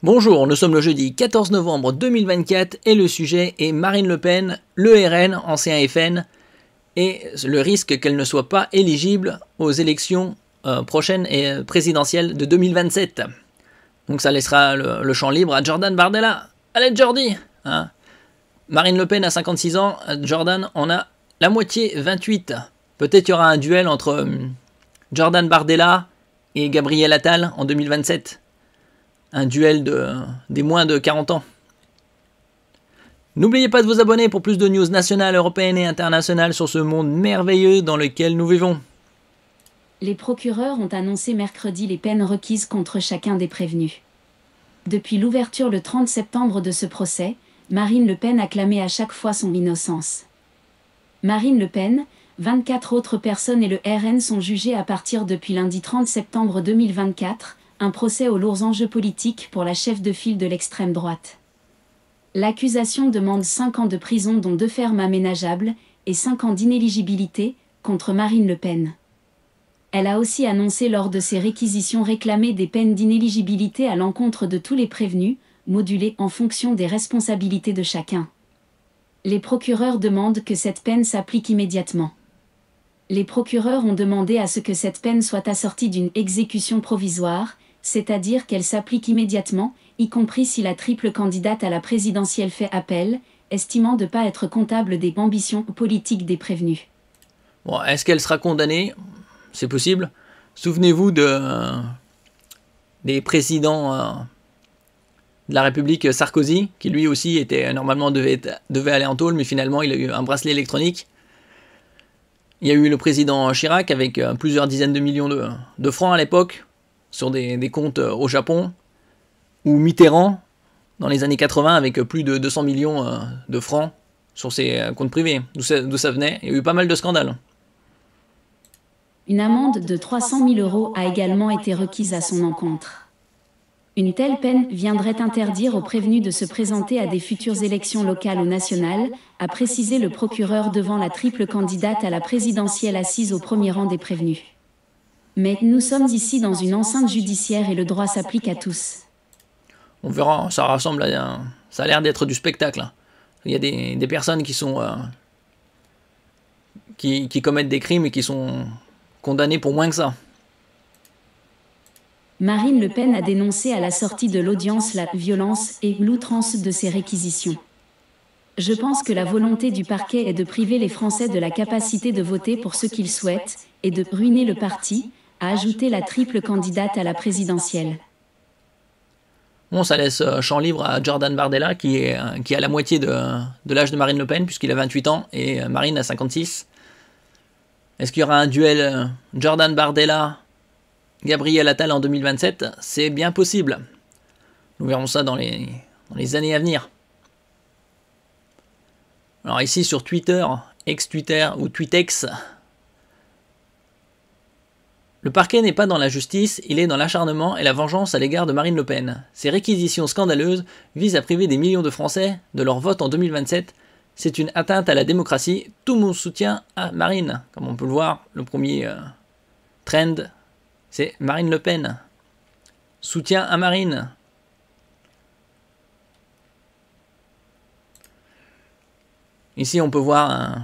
Bonjour, nous sommes le jeudi 14 novembre 2024 et le sujet est Marine Le Pen, le RN, ancien FN, et le risque qu'elle ne soit pas éligible aux élections prochaines et présidentielles de 2027. Donc ça laissera le champ libre à Jordan Bardella. Allez Jordi hein. Marine Le Pen a 56 ans, Jordan en a la moitié, 28. Peut-être qu'il y aura un duel entre Jordan Bardella et Gabriel Attal en 2027. Un duel des moins de 40 ans. N'oubliez pas de vous abonner pour plus de news nationales, européennes et internationales sur ce monde merveilleux dans lequel nous vivons. Les procureurs ont annoncé mercredi les peines requises contre chacun des prévenus. Depuis l'ouverture le 30 septembre de ce procès, Marine Le Pen a clamé à chaque fois son innocence. Marine Le Pen, 24 autres personnes et le RN sont jugés à partir depuis lundi 30 septembre 2024, un procès aux lourds enjeux politiques pour la chef de file de l'extrême droite. L'accusation demande 5 ans de prison dont 2 fermes aménageables et 5 ans d'inéligibilité contre Marine Le Pen. Elle a aussi annoncé lors de ses réquisitions réclamer des peines d'inéligibilité à l'encontre de tous les prévenus, modulées en fonction des responsabilités de chacun. Les procureurs demandent que cette peine s'applique immédiatement. Les procureurs ont demandé à ce que cette peine soit assortie d'une exécution provisoire, c'est-à-dire qu'elle s'applique immédiatement, y compris si la triple candidate à la présidentielle fait appel, estimant de ne pas être comptable des ambitions politiques des prévenus. Bon, est-ce qu'elle sera condamnée? C'est possible. Souvenez-vous des présidents de la République, Sarkozy, qui lui aussi était normalement devait aller en tôle, mais finalement il a eu un bracelet électronique. Il y a eu le président Chirac avec plusieurs dizaines de millions de francs à l'époque, sur des comptes au Japon, ou Mitterrand, dans les années 80, avec plus de 200 millions de francs sur ses comptes privés. D'où ça venait? Il y a eu pas mal de scandales. Une amende de 300 000 € a également été requise à son encontre. Une telle peine viendrait interdire aux prévenus de se présenter à des futures élections locales ou nationales, a précisé le procureur devant la triple candidate à la présidentielle assise au premier rang des prévenus. Mais nous sommes ici dans une enceinte judiciaire et le droit s'applique à tous. On verra, ça ressemble à ça a l'air d'être du spectacle. Il y a des personnes qui sont qui commettent des crimes et qui sont condamnées pour moins que ça. Marine Le Pen a dénoncé à la sortie de l'audience la violence et l'outrance de ces réquisitions. Je pense que la volonté du parquet est de priver les Français de la capacité de voter pour ce qu'ils souhaitent et de ruiner le parti, a ajouté la triple candidate à la présidentielle. Bon, ça laisse champ libre à Jordan Bardella qui a la moitié de l'âge de Marine Le Pen, puisqu'il a 28 ans et Marine a 56. Est-ce qu'il y aura un duel Jordan Bardella, Gabriel Attal en 2027? C'est bien possible. Nous verrons ça dans les années à venir. Alors ici sur Twitter, ex-Twitter ou Tweetex, le parquet n'est pas dans la justice, il est dans l'acharnement et la vengeance à l'égard de Marine Le Pen. Ces réquisitions scandaleuses visent à priver des millions de Français de leur vote en 2027. C'est une atteinte à la démocratie. Tout mon soutien à Marine. Comme on peut le voir, le premier trend, c'est Marine Le Pen. Soutien à Marine. Ici, on peut voir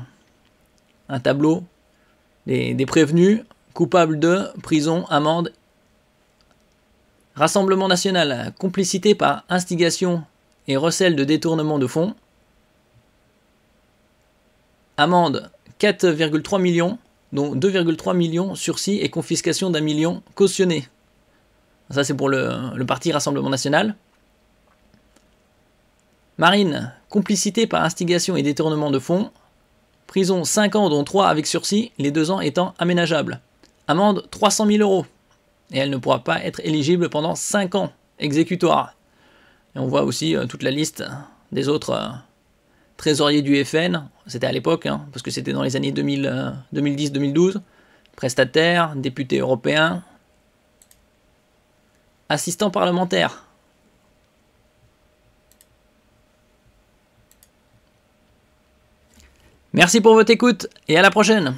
un tableau des prévenus coupables de prison, amende, Rassemblement national, complicité par instigation et recel de détournement de fonds. Amende 4,3 millions, dont 2,3 millions sursis et confiscation d'1 million cautionné. Ça c'est pour le parti Rassemblement national. Marine, complicité par instigation et détournement de fonds. Prison 5 ans dont 3 avec sursis, les 2 ans étant aménageables. Amende 300 000 €. Et elle ne pourra pas être éligible pendant 5 ans, exécutoire. Et on voit aussi toute la liste des autres trésoriers du FN. C'était à l'époque, parce que c'était dans les années 2010-2012. Prestataires, députés européens, assistants parlementaires. Merci pour votre écoute et à la prochaine.